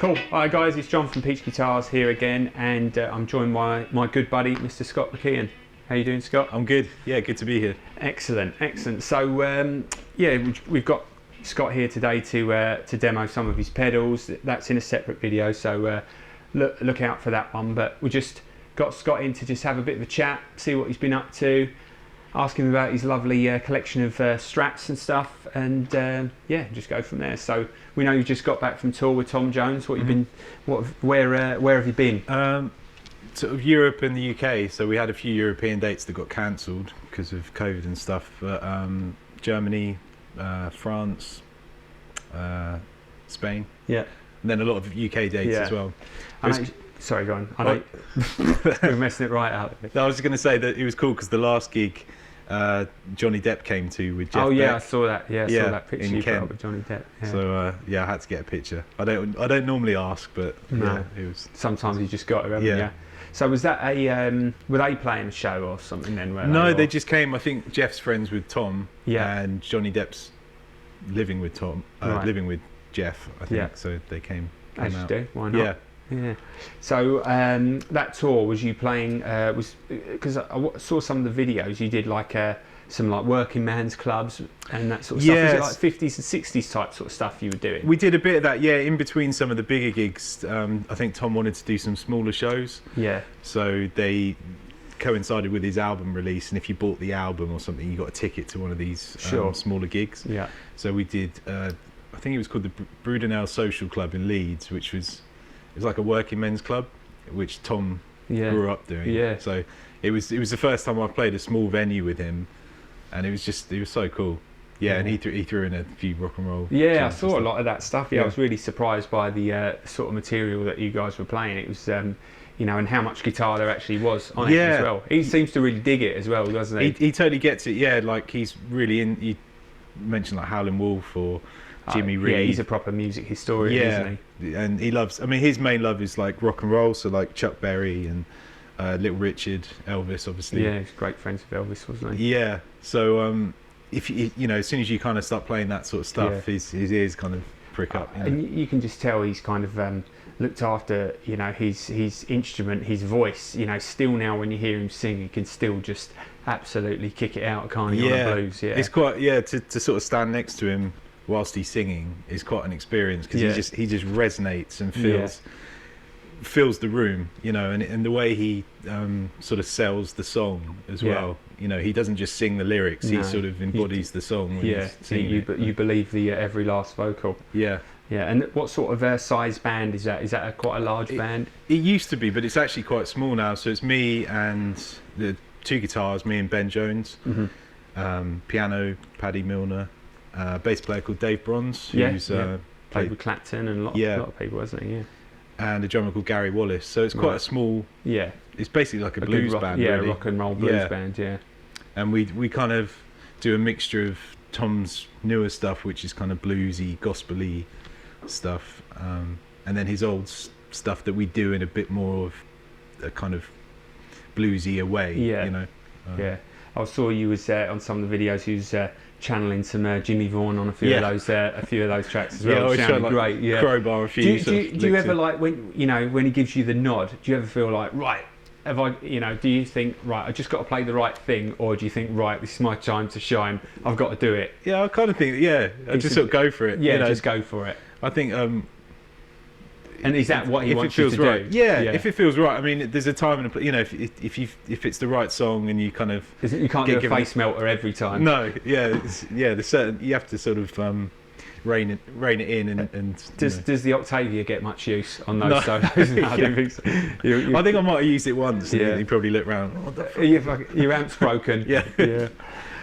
Cool. Hi guys, it's John from Peach Guitars here again, and I'm joined by my good buddy, Mr. Scott McKeon. How you doing, Scott? I'm good. Yeah, good to be here. Excellent, excellent. So yeah, we've got Scott here today to demo some of his pedals. That's in a separate video, so look out for that one. But we just got Scott in to just have a bit of a chat, see what he's been up to, ask him about his lovely collection of Strats and stuff, and yeah, just go from there. So we know you just got back from tour with Tom Jones. What you've been, where have you been? Sort of Europe and the UK. So we had a few European dates that got cancelled because of COVID and stuff. But Germany, France, Spain. Yeah. And then a lot of UK dates as well. Sorry, go on. I know we're messing it right out. I was going to say that it was cool because the last gig Johnny Depp came to with Jeff. Oh yeah, Beck. I saw that. Yeah, I saw that picture you put up with Johnny Depp. Yeah. So yeah, I had to get a picture. I don't normally ask, but no. Yeah, it was. Sometimes you just got to, haven't you? So was that a were they playing a show or something then? No, they just came. I think Jeff's friends with Tom. Yeah. And Johnny Depp's living with Tom, living with Jeff. I think. Yeah. So they came As out. you do. Why not? Yeah. Yeah. So that tour, was you playing? Was because I saw some of the videos you did, like some like working man's clubs and that sort of stuff. Was it like 50s and 60s type sort of stuff you were doing? We did a bit of that, yeah. In between some of the bigger gigs, I think Tom wanted to do some smaller shows. Yeah. So they coincided with his album release, and if you bought the album or something, you got a ticket to one of these smaller gigs. Yeah. So we did. I think it was called the Brudenell Social Club in Leeds, which was. It was like a working men's club, which Tom grew up doing. Yeah. So it was the first time I played a small venue with him, and it was so cool. Yeah, and he threw in a few rock and roll. Yeah, I saw a lot of that stuff. Yeah, I was really surprised by the sort of material that you guys were playing. It was, you know, and how much guitar there actually was on it as well. He seems to really dig it as well, doesn't he? He totally gets it. Yeah, like he's really in. You mentioned like Howlin' Wolf or Jimmy Reed. Yeah, he's a proper music historian, isn't he? And he loves. I mean, his main love is like rock and roll. So like Chuck Berry and Little Richard, Elvis, obviously. Yeah, he's great friends with Elvis, wasn't he? Yeah. So if you know, as soon as you kind of start playing that sort of stuff, his ears kind of prick up. You know? And you can just tell he's kind of looked after, you know, his instrument, his voice. You know, still now when you hear him sing, he can still just absolutely kick it out, can't he? On the blues. Yeah. It's quite to sort of stand next to him whilst he's singing is quite an experience, because he just resonates and fills the room, you know, and the way he sort of sells the song as well. You know, he doesn't just sing the lyrics; he sort of embodies the song. When he's singing you believe the every last vocal. Yeah. Yeah. And what sort of size band is that? Is that quite a large band? It used to be, but it's actually quite small now. So it's me and the two guitars, me and Ben Jones, piano, Paddy Milner. Bass player called Dave Bronze, who's played with Clapton and a lot of people, hasn't he? Yeah. And a drummer called Gary Wallace. So it's quite a small. Yeah. It's basically like a blues band. Yeah, really. rock and roll blues band. Yeah. And we kind of do a mixture of Tom's newer stuff, which is kind of bluesy, gospel-y stuff, and then his old stuff that we do in a bit more of a kind of bluesy way. Yeah. You know. Yeah. I saw you was on some of the videos. He was channeling some Jimmy Vaughan on a few of those tracks as well. Yeah, sounded great. Yeah, crowbar a few. Do you ever like when he gives you the nod? Do you ever feel like, right, have I? You know, do you think, right, I just got to play the right thing, or do you think, right, this is my time to shine, I've got to do it? Yeah, I kind of think, I just sort of go for it. Yeah, just go for it. I think. And is that what he wants you to do? Yeah, if it feels right. I mean, there's a time and you know, if it's the right song and you kind of you can't do a face melter every time. No, there's certain you have to sort of rein it in and. Does the Octavia get much use on those solos? No, I don't think so. I think I might have used it once. Yeah, and he probably looked round. Your amp's broken. Yeah.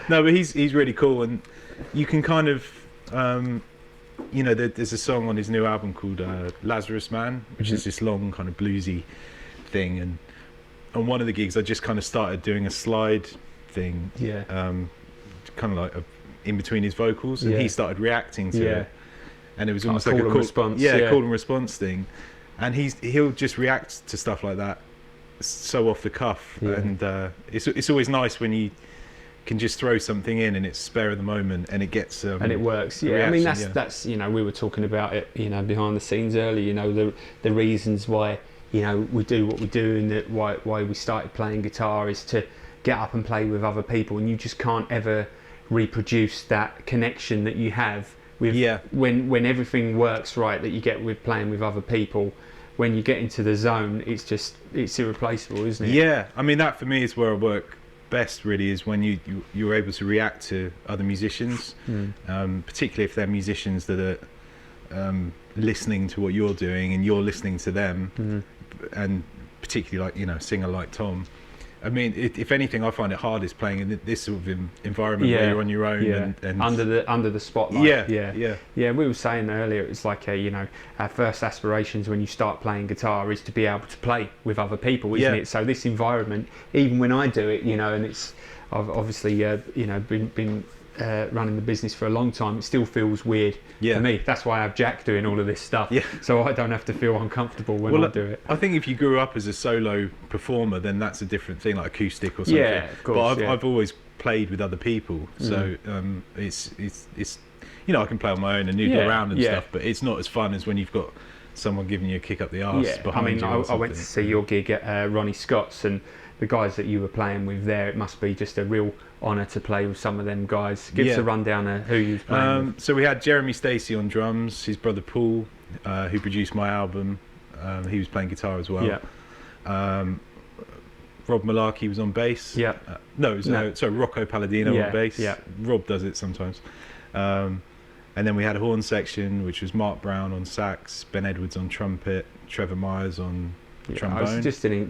No, but he's really cool, and you can kind of. You know, there's a song on his new album called Lazarus Man, which is this long kind of bluesy thing, and on one of the gigs I just kind of started doing a slide thing, kind of like in between his vocals, and he started reacting to it, and it was almost like a call and response thing, and he'll just react to stuff like that so off the cuff, and it's always nice when you can just throw something in and it's spare of the moment and it gets and it works. Yeah, reaction, I mean that's you know, we were talking about it, you know, behind the scenes earlier. You know, the reasons why, you know, we do what we do, and that why we started playing guitar is to get up and play with other people, and you just can't ever reproduce that connection that you have with when everything works right, that you get with playing with other people. When you get into the zone, it's irreplaceable, isn't it? Yeah, I mean, that for me is where I work best, really, is when you're able to react to other musicians, particularly if they're musicians that are listening to what you're doing and you're listening to them, and particularly, like, you know, a singer like Tom. I mean, if anything, I find it hardest playing in this sort of environment where you're on your own and under the spotlight. Yeah. We were saying earlier, it's like you know, our first aspirations when you start playing guitar is to be able to play with other people, isn't it? So this environment, even when I do it, you know, and I've obviously you know, been running the business for a long time, it still feels weird for me. That's why I have Jack doing all of this stuff, so I don't have to feel uncomfortable when I do it. I think if you grew up as a solo performer, then that's a different thing, like acoustic or something. Yeah, of course. But I've always played with other people, so it's you know, I can play on my own and noodle around and stuff, but it's not as fun as when you've got someone giving you a kick up the arse behind you. I went to see your gig at Ronnie Scott's, and the guys that you were playing with there, it must be just a real honour to play with some of them guys. Give us a rundown of who you was playing with. So we had Jeremy Stacey on drums, his brother Paul, who produced my album. He was playing guitar as well. Rob Malarkey was on bass. Sorry, Rocco Palladino on bass. Rob does it sometimes. And then we had a horn section, which was Mark Brown on sax, Ben Edwards on trumpet, Trevor Myers on trombone. It was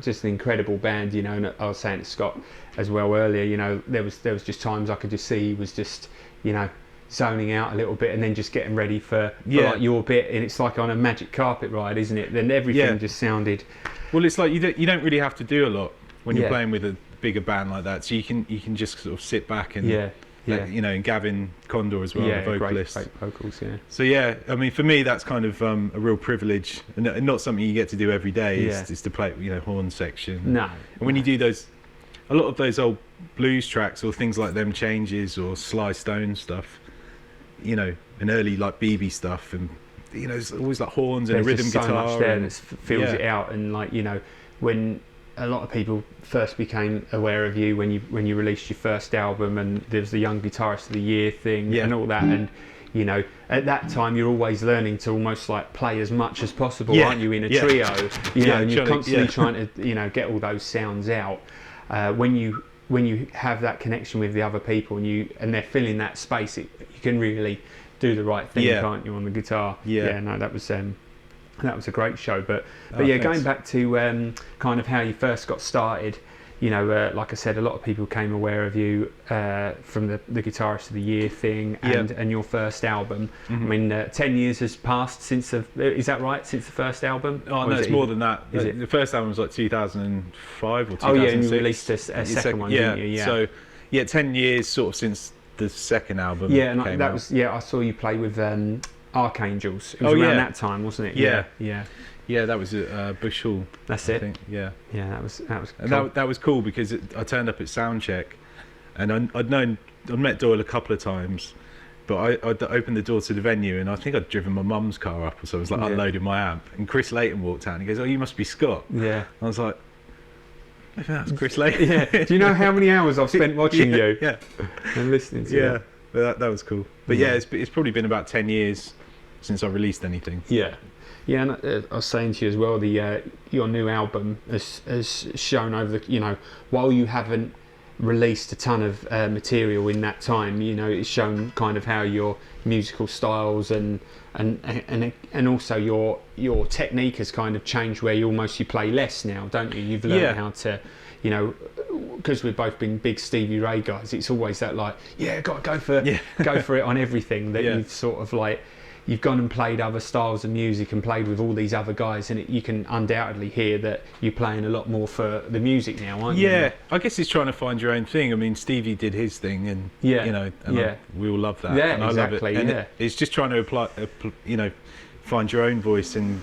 just an incredible band, you know. And I was saying to Scott as well earlier, you know, there was just times I could just see he was just, you know, zoning out a little bit and then just getting ready for like your bit, and it's like on a magic carpet ride, isn't it? Then everything just sounded. Well, it's like you don't really have to do a lot when you're playing with a bigger band like that, so you can just sort of sit back and you know, and Gavin Condor as well, the vocalist. Great vocals, So I mean, for me, that's kind of a real privilege, and not something you get to do every day. Is to play, you know, horn section. No. And when you do a lot of those old blues tracks or things like Them Changes or Sly Stone stuff, you know, and early like BB stuff, and you know, there's always like horns and a rhythm guitar. There's so much there that fills it out, and like, you know, when a lot of people first became aware of you when you released your first album, and there's the Young Guitarist of the Year thing and all that, and you know, at that time you're always learning to almost like play as much as possible, aren't you, in a trio, you know, and you're constantly trying to, you know, get all those sounds out. When you have that connection with the other people and they're filling that space, you can really do the right thing, can't you, on the guitar? That was a great show, but thanks. Going back to kind of how you first got started, you know, like I said, a lot of people came aware of you from the Guitarist of the Year thing and your first album. I mean, 10 years has passed since is that right? Since the first album? Oh no, it's more than that. The first album was like 2005 or 2006. Oh yeah, and you released a second one, didn't you? So 10 years sort of since the second album. Yeah, and that was I saw you play with Archangels. It was around that time, wasn't it? Yeah, that was at Bush Hall. That's I think. Yeah, that was cool. And that was cool because I turned up at soundcheck, and I'd met Doyle a couple of times, but I'd opened the door to the venue, and I think I'd driven my mum's car up, so I was like unloading my amp, and Chris Layton walked out and he goes, "Oh, you must be Scott." Yeah. I was like, maybe that's Chris Layton. Yeah. Do you know how many hours I've spent watching you? Yeah. And listening to you? Yeah. But that was cool. But it's probably been about 10 years since I released anything. Yeah, and I was saying to you as well, your new album has shown over the, you know, while you haven't released a ton of material in that time, you know, it's shown kind of how your musical styles and also your technique has kind of changed, where you play less now, don't you? You've learned how to, you know, because we've both been big Stevie Ray guys, it's always that like, got to go for it on everything, that you've sort of like, you've gone and played other styles of music and played with all these other guys, and you can undoubtedly hear that you're playing a lot more for the music now, aren't you? Yeah, I guess it's trying to find your own thing. I mean, Stevie did his thing, and you know, and we all love that. Yeah, and exactly. I love it. And it's just trying to apply, you know, find your own voice and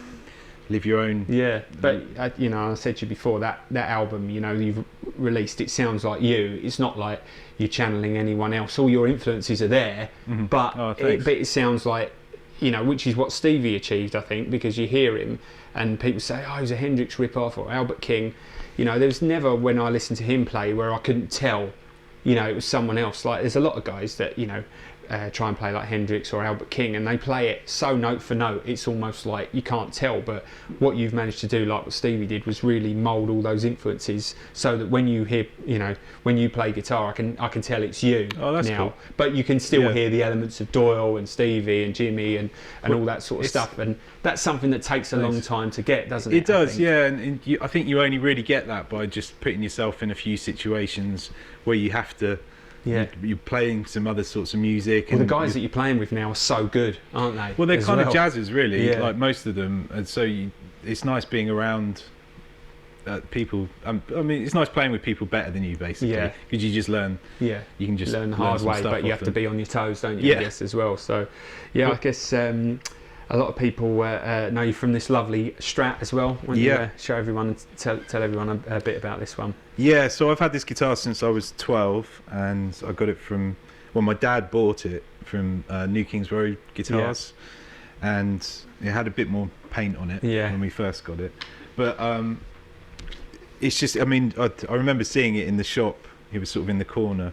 live your own. Yeah, but you know, I said to you before that album, you know, you've released. It sounds like you. It's not like you're channeling anyone else. All your influences are there, but it sounds like, you know, which is what Stevie achieved, I think, because you hear him and people say, oh, he's a Hendrix rip-off or Albert King. You know, there's never, when I listened to him play, where I couldn't tell, you know, it was someone else. Like, there's a lot of guys that, you know, try and play like Hendrix or Albert King, and they play it so note for note, it's almost like you can't tell. But what you've managed to do, like what Stevie did, was really mould all those influences so that when you hear, you know, when you play guitar, I can tell it's you now. Cool. But you can still hear the elements of Doyle and Stevie and Jimmy and all that sort of stuff, and that's something that takes a long time to get, doesn't it? It does, yeah, and I think you only really get that by just putting yourself in a few situations where you have to. Yeah, you're playing some other sorts of music. Well, the guys that you're playing with now are so good, aren't they? Well, they're kind of jazzers, really, like most of them. And so it's nice being around people. I mean, it's nice playing with people better than you, basically, because you just learn. Yeah, you can just learn the hard way, but you have to be on your toes, don't you? I guess as well. So, yeah, I guess. A lot of people know you from this lovely Strat as well. Why don't you show everyone and tell everyone a bit about this one? Yeah, so I've had this guitar since I was 12, and I got it from, well, my dad bought it from New Kings Road Guitars, and it had a bit more paint on it when we first got it. But it's just, I mean, I remember seeing it in the shop. It was sort of in the corner,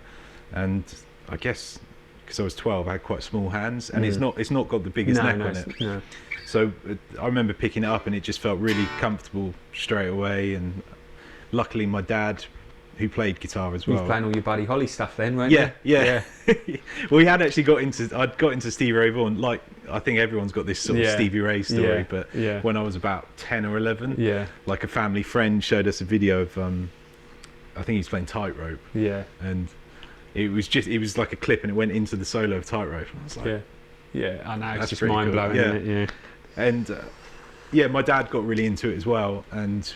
and I guess, because I was 12, I had quite small hands, and it's not got the biggest neck on it. No. So I remember picking it up, and it just felt really comfortable straight away. And luckily, my dad, who played guitar as well. You were playing all your Buddy Holly stuff then, weren't you? Yeah. Well, he had actually I'd got into Stevie Ray Vaughan. Like, I think everyone's got this sort of Stevie Ray story, but when I was about 10 or 11, like a family friend showed us a video of, I think he was playing Tightrope. Yeah. And it was like a clip, and it went into the solo of Tightrope. And I was like, I know, it's just mind blowing, isn't it? And my dad got really into it as well, and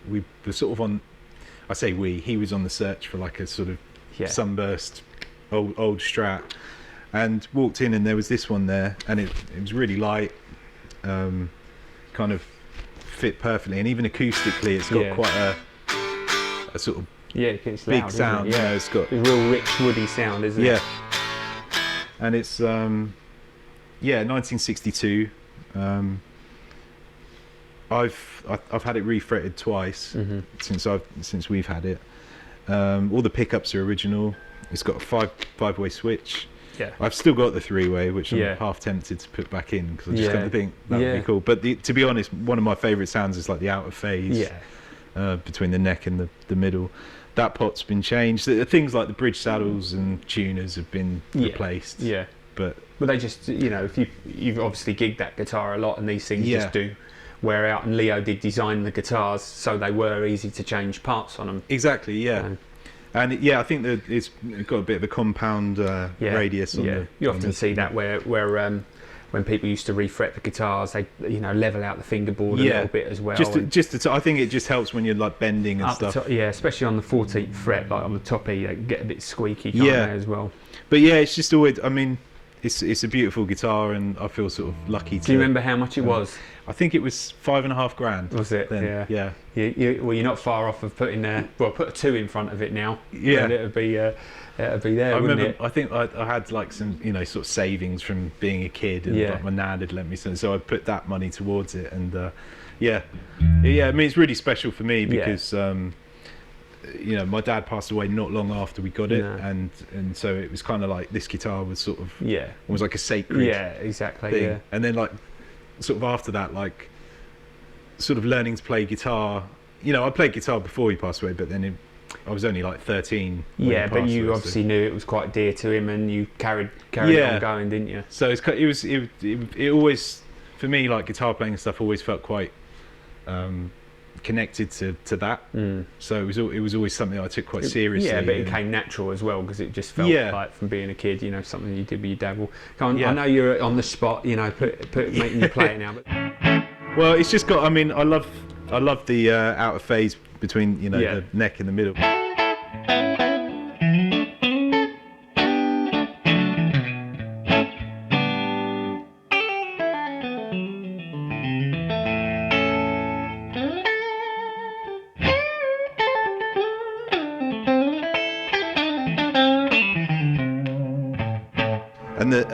we were sort of on. I say he was on the search for like a sort of sunburst old Strat, and walked in, and there was this one there, and it was really light, kind of fit perfectly, and even acoustically, it's got quite a sort of it's big loud, sound. Isn't it? It's got a real rich woody sound, isn't it? Yeah, and it's 1962. I've had it refretted twice since we've had it. All the pickups are original. It's got a five-way switch. Yeah, I've still got the 3-way, which I'm half tempted to put back in, because I just kind of think that would be cool. But to be honest, one of my favourite sounds is like the out of phase between the neck and the middle. That pot's been changed. Things like the bridge saddles and tuners have been replaced. Yeah, but they just, you know, if you've obviously gigged that guitar a lot, and these things just do wear out. And Leo did design the guitars so they were easy to change parts on them. Exactly. Yeah. And I think that it's got a bit of a compound radius on the. You often see that where when people used to refret the guitars, they level out the fingerboard a little bit as well. I think it just helps when you're like bending and stuff. Especially on the 14th fret, like on the top E, they get a bit squeaky, can't they, as well. But it's just always. I mean, it's a beautiful guitar, and I feel sort of lucky. Do you remember how much it was? I think it was $5,500. Was it? Then. Yeah. Well, you're not far off of putting put a 2 in front of it now. Yeah. And it'd be there. I remember. It? I think I had like some sort of savings from being a kid, and like my nan had lent me some, so I put that money towards it, and I mean, it's really special for me because my dad passed away not long after we got it, and so it was kind of like this guitar was sort of almost like a sacred thing. And then like sort of after that, like sort of learning to play guitar. I played guitar before he passed away, but then I was only like 13. But you obviously knew it was quite dear to him, and you carried on going, didn't you? So it always, for me, like guitar playing and stuff always felt quite connected to that. So it was always something I took quite seriously. Yeah, but it came natural as well, because it just felt like from being a kid, something you did with your dad. Well, I know you're on the spot, making you play it now. But well, it's just got. I mean, I love the out of phase between the neck and the middle.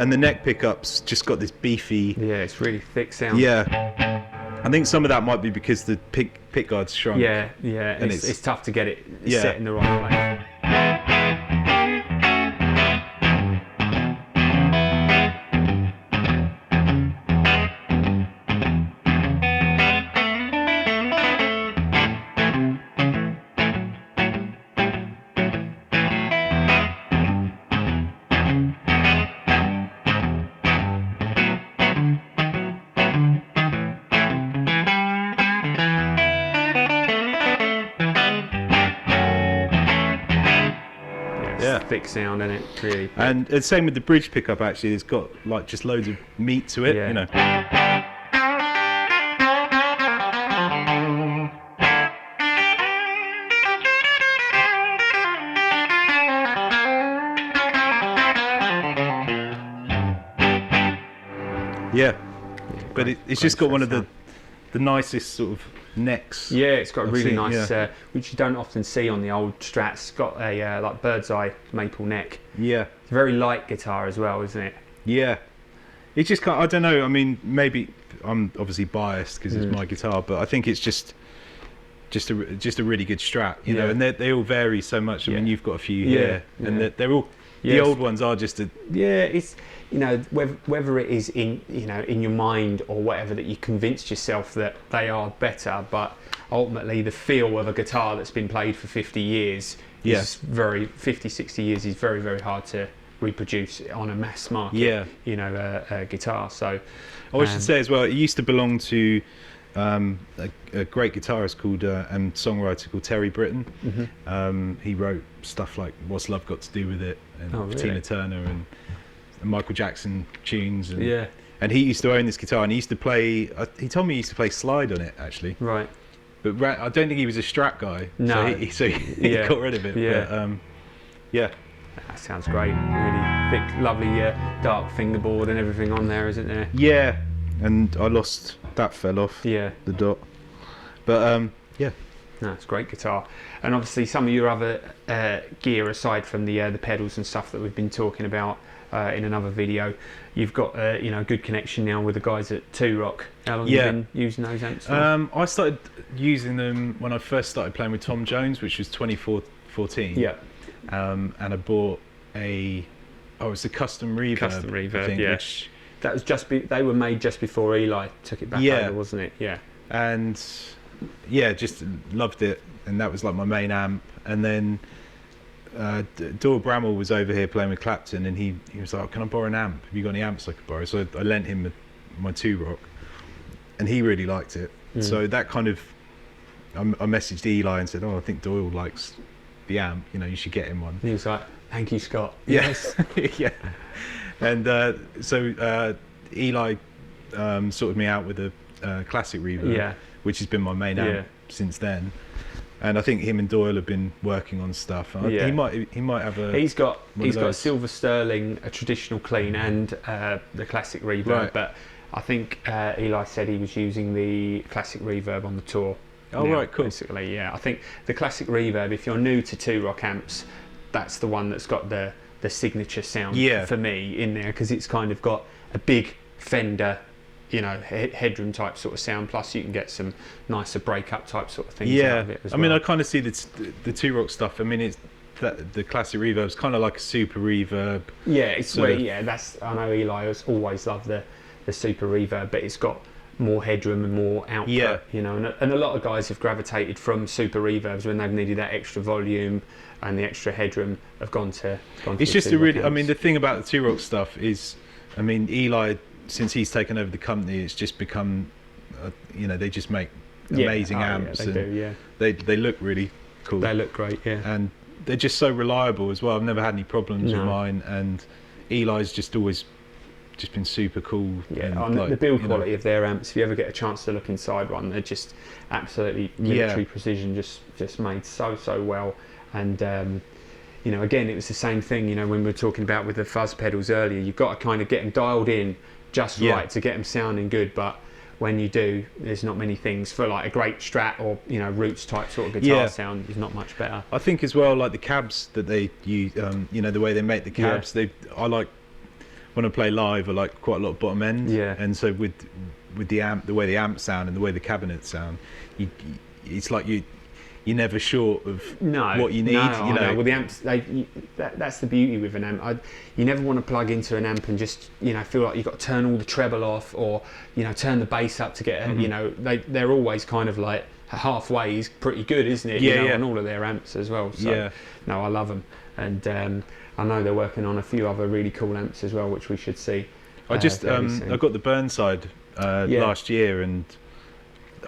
and the neck pickup's just got this beefy. Yeah, it's really thick sound. Yeah. I think some of that might be because the pick guard's shrunk. Yeah, and it's tough to get it set in the right place. Thick sound in it, really thick. And same with the bridge pickup, actually. It's got like just loads of meat to it, you know. Yeah, but it's just got one of the nicest sort of necks. Yeah, it's got a really nice, which you don't often see on the old Strats. It's got a like bird's eye maple neck. Yeah, it's a very light guitar as well, isn't it? Yeah, it's just I don't know. I mean, maybe I'm obviously biased because it's my guitar, but I think it's just a really good Strat, you know. And they all vary so much. I mean, you've got a few here, and they're all. The old ones are just it's, you know, whether it is in your mind or whatever that you convinced yourself that they are better, but ultimately the feel of a guitar that's been played for 50 years is 60 years is very, very hard to reproduce on a mass market guitar. So I should say as well, it used to belong to a great guitarist called and songwriter called Terry Britton. He wrote stuff like "What's Love Got to Do with It" and Tina Turner and Michael Jackson tunes. And he used to own this guitar, and he used to play. He told me he used to play slide on it, actually. Right. But I don't think he was a Strat guy. No. So he got rid of it. Yeah. But, that sounds great. Really thick, lovely dark fingerboard and everything on there, isn't there? Yeah. And I lost. That fell off. Yeah. The dot. But No, it's a great guitar. And obviously some of your other gear aside from the pedals and stuff that we've been talking about in another video, you've got a good connection now with the guys at 2 Rock. How long have you been using those amps for? I started using them when I first started playing with Tom Jones, which was 2014. Yeah. And I bought it's a custom reverb. Custom reverb, I think, yeah. which, that was they were made just before Eli took it back over, wasn't it? Yeah. And just loved it, and that was like my main amp. And then Doyle Bramall was over here playing with Clapton, and he was like, "Can I borrow an amp? Have you got any amps I could borrow?" So I lent him my 2 Rock, and he really liked it. So that kind of, I messaged Eli and said, "Oh, I think Doyle likes the amp. You know, you should get him one." And he was like, "Thank you, Scott." Yes. Yeah. And so Eli sorted me out with a classic reverb, which has been my main amp since then. And I think him and Doyle have been working on stuff. He might have a. He's got Silver Sterling, a traditional clean, and the classic reverb. Right. But I think Eli said he was using the classic reverb on the tour. Oh now, right, cool. Basically, yeah. I think the classic reverb, if you're new to 2 Rock amps, that's the one that's got the signature sound for me in there, because it's kind of got a big Fender, headroom type sort of sound, plus you can get some nicer breakup type sort of things out of it as well. I mean, I kind of see the 2 Rock stuff. I mean, it's the classic reverb's kind of like a super reverb. Yeah, it's that's, I know Eli has always loved the super reverb, but it's got more headroom and more output, and a lot of guys have gravitated from super reverbs when they've needed that extra volume and the extra headroom, have gone to it's just a really, I mean, the thing about the 2 Rock stuff is, I mean, Eli, since he's taken over the company, it's just become, they just make amazing amps. Yeah, they do, yeah. They look really cool. They look great, yeah. And they're just so reliable as well. I've never had any problems with mine, and Eli's just always just been super cool. Yeah, on the build quality of their amps, if you ever get a chance to look inside one, they're just absolutely military precision, just made so well. And again, it was the same thing, when we were talking about with the fuzz pedals earlier, you've got to kind of get them dialed in just right to get them sounding good. But when you do, there's not many things for like a great Strat or Roots type sort of guitar sound is not much better. I think as well, like the cabs that they use, the way they make the cabs, when I play live, I like quite a lot of bottom end. Yeah. And so with the amp, the way the amps sound and the way the cabinets sound, it's like you're never short of what you need. You know, well, the amps, that's the beauty with an amp. You never want to plug into an amp and just, you know, feel like you've got to turn all the treble off, or, you know, turn the bass up to get, you know, they're always kind of like halfway is pretty good, isn't it? Yeah, you know, on all of their amps as well. So, no, I love them, and I know they're working on a few other really cool amps as well, which we should see. I just I got the Burnside last year, and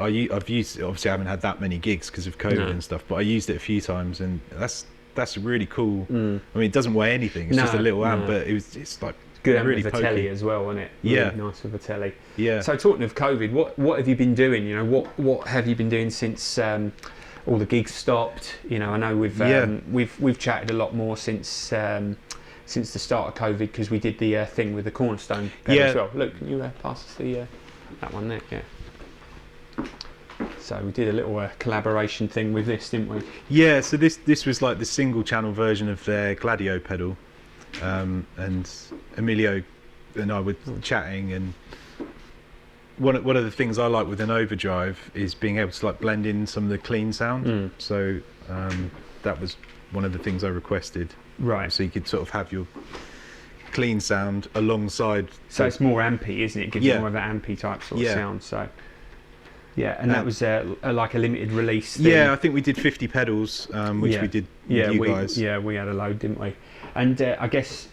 I've used it. Obviously I haven't had that many gigs because of COVID and stuff, but I used it a few times, and that's really cool. I mean, it doesn't weigh anything, it's just a little amp, but it's like good amp really with a telly as well, isn't it? Really nice with a telly. So talking of COVID, what have you been doing? You know, what have you been doing since all the gigs stopped? You know, I know we've chatted a lot more since the start of COVID, because we did the thing with the Cornerstone pedal as well. Look, can you pass us that one there? Yeah. So we did a little collaboration thing with this, didn't we? Yeah. So this was like the single channel version of their Gladio pedal, and Emilio and I were chatting, and one of the things I like with an overdrive is being able to like blend in some of the clean sound. So that was one of the things I requested. Right. So you could sort of have your clean sound alongside. So it's more ampy, isn't it? It gives you more of an ampy type sort of sound. So. Yeah, and that was like a limited release thing. Yeah, I think we did 50 pedals, which we did with you guys. Yeah, we had a load, didn't we? And I guess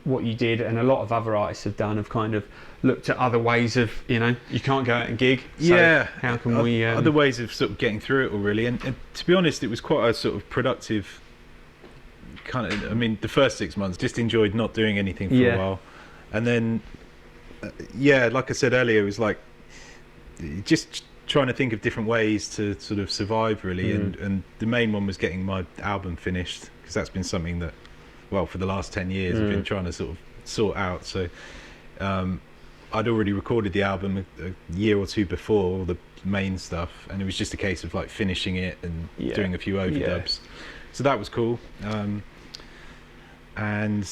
what you did, and a lot of other artists have done, have kind of looked at other ways of, you know, you can't go out and gig. So how can we... other ways of sort of getting through it all, really. And to be honest, it was quite a sort of productive kind of... I mean, the first 6 months, just enjoyed not doing anything for a while. And then, like I said earlier, it was like just trying to think of different ways to sort of survive, really. And the main one was getting my album finished, because that's been something that, well, for the last 10 years I've been trying to sort of sort out. So I'd already recorded the album a year or two before, all the main stuff, and it was just a case of like finishing it and doing a few overdubs. So that was cool. And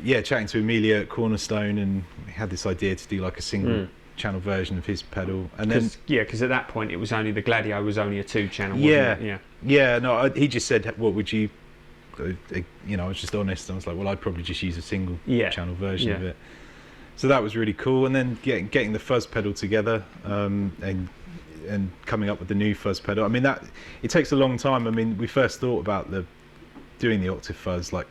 chatting to Amelia at Cornerstone, and we had this idea to do like a single channel version of his pedal, and then because at that point it was only the Gladio was only a 2-channel, wasn't it? No, he just said, what would you, you know, I was just honest. I was like, well, I'd probably just use a single channel version of it. So that was really cool. And then getting the fuzz pedal together, and coming up with the new fuzz pedal. I mean, that it takes a long time. I mean, we first thought about doing the octave fuzz like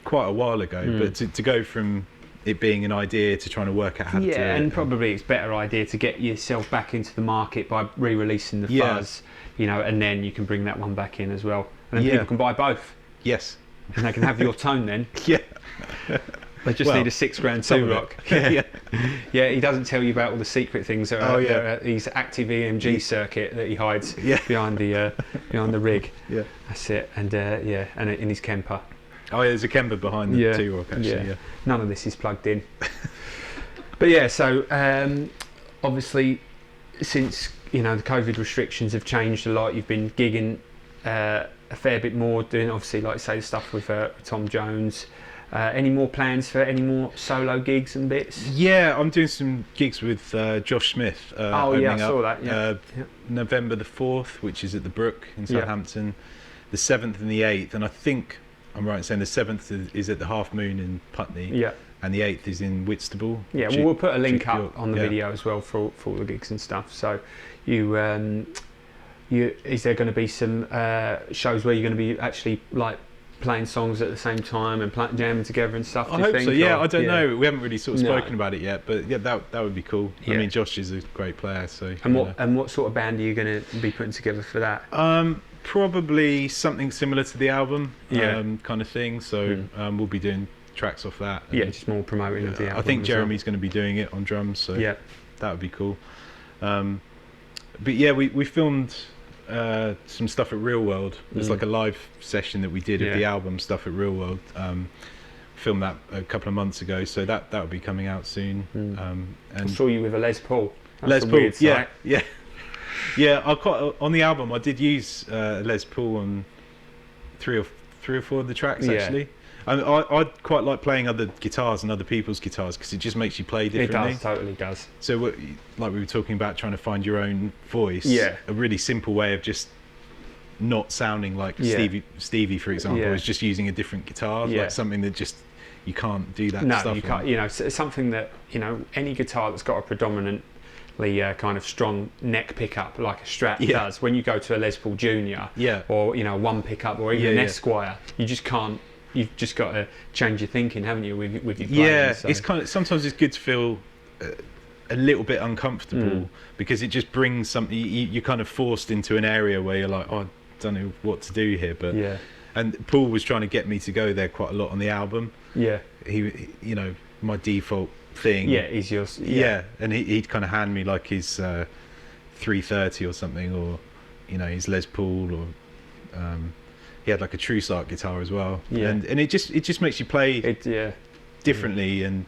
quite a while ago, but to go from it being an idea to trying to work out how to do it. And probably it's a better idea to get yourself back into the market by re-releasing the fuzz, you know, and then you can bring that one back in as well. And then people can buy both. Yes. And they can have your tone then. They just need a $6,000 two-rock. He doesn't tell you about all the secret things that are his active EMG circuit that he hides behind the rig. That's it. And and in his Kemper. Oh, yeah, there's a Kemper behind the two-rock, actually. None of this is plugged in. But so obviously, since, you know, the COVID restrictions have changed a lot, you've been gigging a fair bit more, doing obviously, like say, stuff with Tom Jones. Any more plans for any more solo gigs and bits? Yeah, I'm doing some gigs with Josh Smith. I saw that. November the 4th, which is at the Brook in Southampton. The 7th and the 8th, and I think I'm right in saying the 7th is at the Half Moon in Putney, and the 8th is in Whitstable. Yeah, well, we'll put a link up on the video as well for all the gigs and stuff. So is there going to be some shows where you're going to be actually like playing songs at the same time and jamming together and stuff? I hope so. Yeah, I don't know. We haven't really sort of spoken about it yet, but that would be cool. I mean, Josh is a great player, so. And what sort of band are you going to be putting together for that? Probably something similar to the album, kind of thing. So we'll be doing tracks off that. Just more promoting of the album. I think Jeremy's going to be doing it on drums, so that would be cool. But we filmed some stuff at Real World. There's like a live session that we did of the album stuff at Real World. Filmed that a couple of months ago, so that would be coming out soon. And I saw you with a Les Paul. Les Paul, yeah. On the album, I did use Les Paul on three or four of the tracks actually. And I quite like playing other guitars and other people's guitars because it just makes you play differently. It does, totally does. So, like we were talking about, trying to find your own voice. Yeah. A really simple way of just not sounding like Stevie, for example, is just using a different guitar, like something that just you can't do that stuff. No, you can't. You know, something that, you know, any guitar that's got a predominantly kind of strong neck pickup like a Strat does. When you go to a Les Paul Junior, or, you know, one pickup or even an Esquire, you just can't. You've just got to change your thinking, haven't you, with your playing? Yeah, so. It's kind of, sometimes it's good to feel a little bit uncomfortable because it just brings something. You're kind of forced into an area where you're like, oh, I don't know what to do here. But and Paul was trying to get me to go there quite a lot on the album. Yeah, he you know, my default thing. Yeah, is yours. Yeah, and he'd kind of hand me like his 330 or something, or you know, his Les Paul, or he had like a Trussart guitar as well. Yeah, and it just makes you play differently, and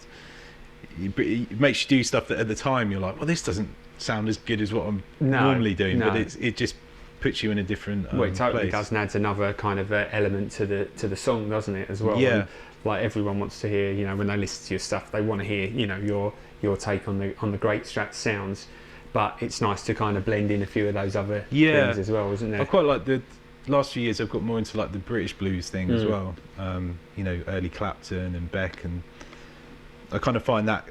it makes you do stuff that at the time you're like, well, this doesn't sound as good as what I'm normally doing, but it just puts you in a different well, it totally place. Does, and adds another kind of element to the song, doesn't it, as well? Yeah. And, like, everyone wants to hear, you know, when they listen to your stuff, they want to hear, you know, your take on the great Strat sounds, but it's nice to kind of blend in a few of those other things as well, isn't it? I quite like the last few years. I've got more into like the British blues thing as well. You know, early Clapton and Beck, and I kind of find that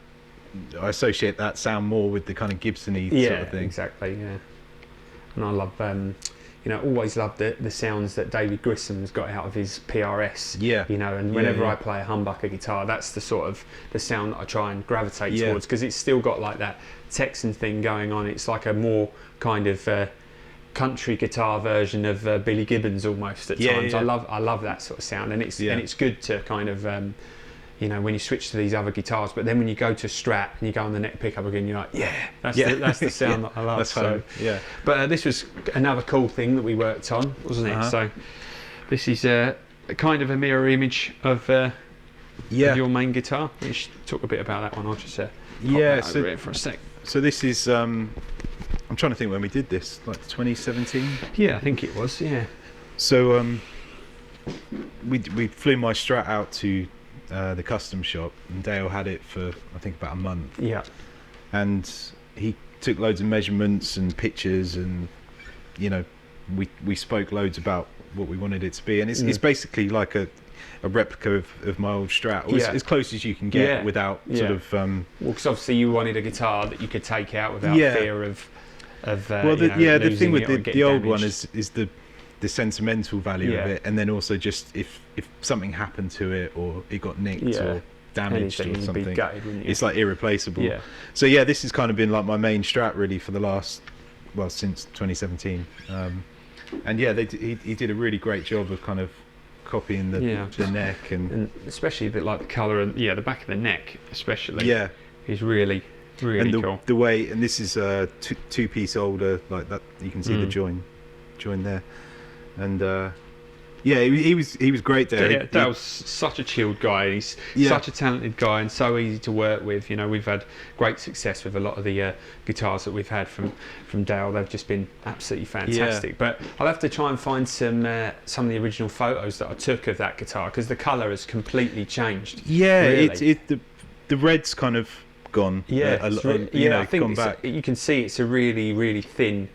I associate that sound more with the kind of Gibson-y sort of thing. Exactly. Yeah, and I love, you know, always loved the sounds that David Grissom's got out of his PRS. Yeah. You know, and whenever I play a humbucker guitar, that's the sort of the sound that I try and gravitate towards, because it's still got like that Texan thing going on. It's like a more kind of country guitar version of Billy Gibbons almost at times. I love that sort of sound, and it's good to kind of you know, when you switch to these other guitars, but then when you go to Strat and you go on the neck pickup again, you're like, that's the sound that I love. That's so but this was another cool thing that we worked on, wasn't it? So this is kind of a mirror image of your main guitar. We should talk a bit about that one. I'll just pop that over here for a sec. So this is I'm trying to think when we did this, like 2017. Yeah, I think it was. Yeah. So we flew my Strat out to the custom shop, and Dale had it for I think about a month. Yeah. And he took loads of measurements and pictures, and you know, we spoke loads about what we wanted it to be, and it's basically like a replica of my old Strat, or as close as you can get without sort of well, because obviously you wanted a guitar that you could take out without fear of well, the thing with the old one is the sentimental value of it, and then also just if something happened to it, or it got nicked or damaged or something, gutted, it's like irreplaceable. So this has kind of been like my main Strat really for the last, well, since 2017. And he did a really great job of kind of copying the neck, and especially like the colour, and the back of the neck especially is really cool. The way, and this is a two-piece older, like that, you can see the join there. And he was great there. Dale's such a chilled guy. He's such a talented guy and so easy to work with. You know, we've had great success with a lot of the guitars that we've had from Dale. They've just been absolutely fantastic. But I'll have to try and find some of the original photos that I took of that guitar, because the colour has completely changed. Yeah, really. The red's kind of gone. I think gone back. You can see it's a really, really thin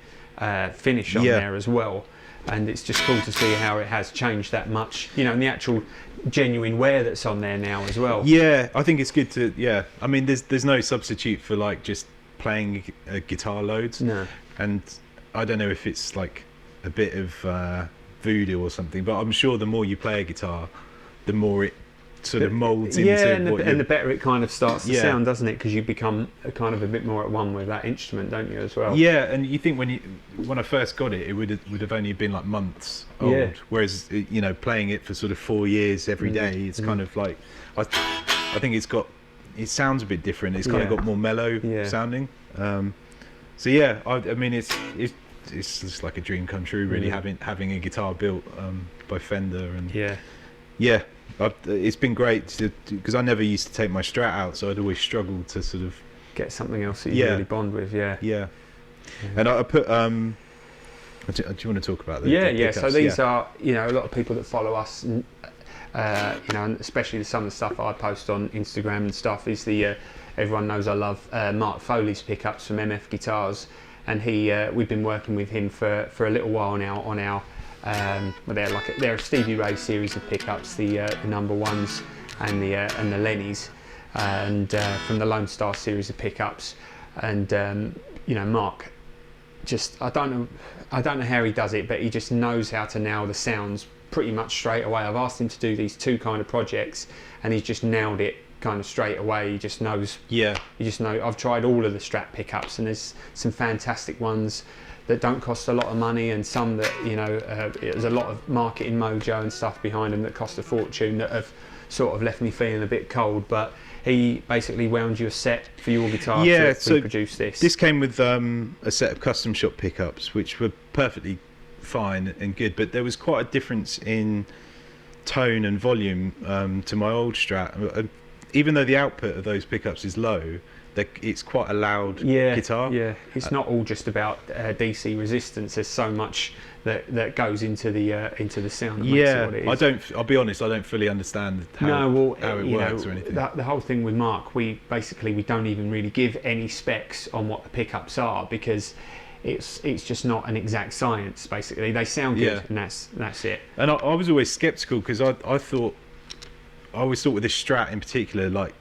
finish on there as well. And it's just cool to see how it has changed that much, you know, and the actual genuine wear that's on there now as well. Yeah, I think it's good to, I mean, there's no substitute for like just playing a guitar loads. No. And I don't know if it's like a bit of voodoo or something, but I'm sure the more you play a guitar, the more it sort of molds into and the better it kind of starts to sound, doesn't it? Because you become kind of a bit more at one with that instrument, don't you, as well? Yeah, and you think when I first got it, it would have only been like months old, whereas you know, playing it for sort of 4 years every day, it's kind of like I think it sounds a bit different. It's kind of got more mellow sounding. So I mean it's just like a dream come true, really, having a guitar built by Fender, and it's been great because I never used to take my Strat out, so I'd always struggle to sort of get something else that you really bond with. And I put do you want to talk about that? So these are, you know, a lot of people that follow us you know, and especially some of the stuff I post on Instagram and stuff is the everyone knows I love Mark Foley's pickups from MF Guitars, and we've been working with him for a little while now on our well, they're a Stevie Ray series of pickups, the number ones and the Lennies, and from the Lone Star series of pickups, and you know, Mark just I don't know how he does it, but he just knows how to nail the sounds pretty much straight away. I've asked him to do these two kind of projects, and he's just nailed it kind of straight away. He just knows. Yeah. You just know. I've tried all of the Strat pickups, and there's some fantastic ones that don't cost a lot of money, and some that, you know, there's a lot of marketing mojo and stuff behind them that cost a fortune, that have sort of left me feeling a bit cold. But he basically wound you a set for your guitar to reproduce this. This came with a set of Custom Shop pickups, which were perfectly fine and good, but there was quite a difference in tone and volume to my old Strat. Even though the output of those pickups is low, it's quite a loud guitar. Yeah, it's not all just about DC resistance. There's so much that goes into the sound. That makes it what it is. I'll be honest, I don't fully understand how it works or anything. The whole thing with Mark, we don't even really give any specs on what the pickups are, because it's just not an exact science. Basically, they sound good, and that's it. And I was always skeptical, because I always thought with this Strat in particular, like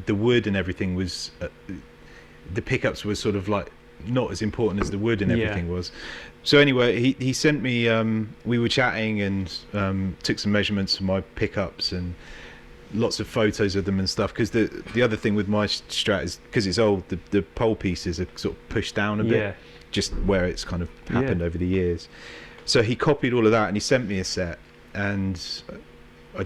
the wood and everything was, the pickups were sort of like not as important as the wood and everything was. So anyway, he sent me, we were chatting and took some measurements of my pickups and lots of photos of them and stuff, because the other thing with my Strat is, because it's old, the pole pieces are sort of pushed down a bit, just where it's kind of happened over the years. So he copied all of that and he sent me a set, and I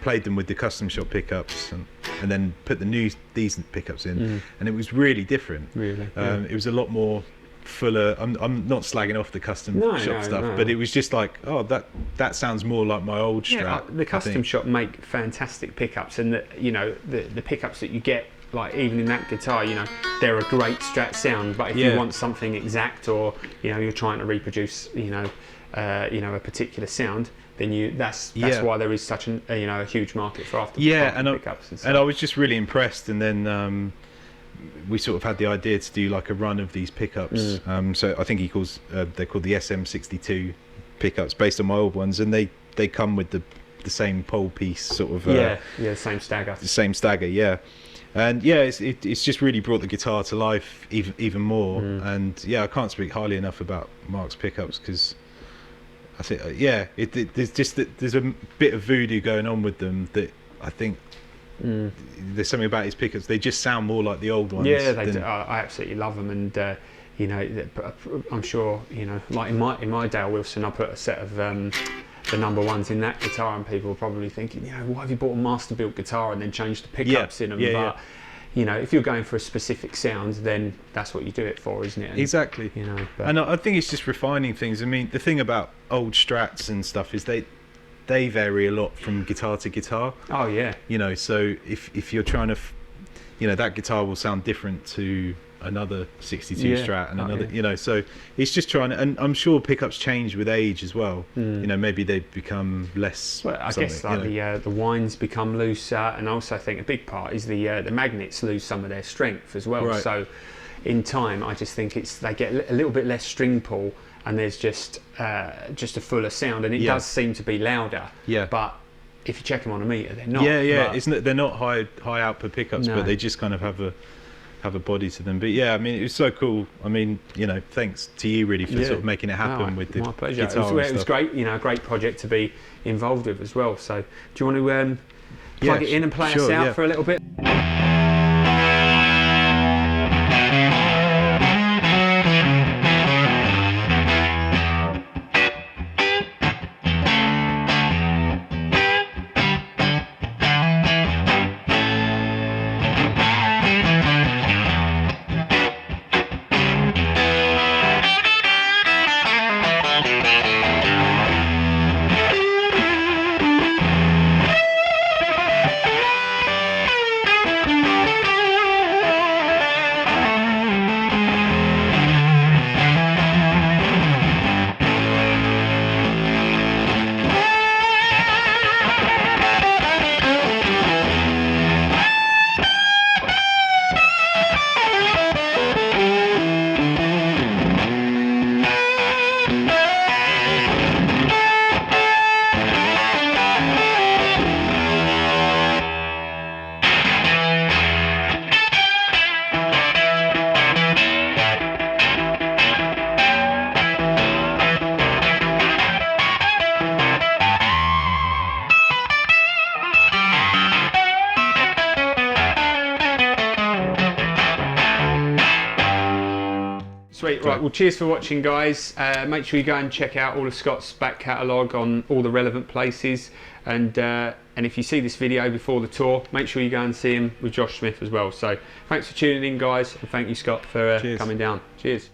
played them with the Custom Shop pickups, and then put the new decent pickups in, and it was really different. Really, it was a lot more fuller. I'm not slagging off the Custom Shop stuff, but it was just like, oh, that sounds more like my old Strat. The Custom Shop make fantastic pickups, and the pickups that you get, like even in that guitar, you know, they're a great Strat sound. But if you want something exact, or you know, you're trying to reproduce, a particular sound, then that's why there is such a huge market for after pickups. And I was just really impressed. And then we sort of had the idea to do like a run of these pickups. So I think they're called the SM62 pickups, based on my old ones, and they come with the same pole piece sort of. Same stagger. The same stagger, yeah. And it's just really brought the guitar to life even more. And I can't speak highly enough about Mark's pickups, because I think there's a bit of voodoo going on with them that I think there's something about his pickups. They just sound more like the old ones. Yeah, they do. I absolutely love them, and I'm sure, like in my Dale Wilson, I put a set of the number ones in that guitar, and people are probably thinking, why have you bought a master built guitar and then changed the pickups in them? But if you're going for a specific sound, then that's what you do it for, isn't it? And, exactly. And I think it's just refining things. I mean, the thing about old Strats and stuff is they vary a lot from guitar to guitar. Oh yeah. So if you're trying to, that guitar will sound different to another 62 Strat and another, so it's just trying to, and I'm sure pickups change with age as well. Maybe they become less. Well, I guess like the wines become looser, and also I think a big part is the magnets lose some of their strength as well. Right. So in time, I just think they get a little bit less string pull, and there's just a fuller sound, and it does seem to be louder. Yeah. But if you check them on a meter, they're not. Isn't it? They're not high output pickups, but they just kind of have a body to them. But I mean, it was so cool. I mean, thanks to you really for sort of making it happen with the pleasure. Guitar. It was great, a great project to be involved with as well. So do you want to plug it in and play us out for a little bit? Sweet. Right. Well, cheers for watching, guys. Make sure you go and check out all of Scott's back catalogue on all the relevant places, and if you see this video before the tour, make sure you go and see him with Josh Smith as well. So thanks for tuning in, guys, and thank you, Scott, for coming down. Cheers.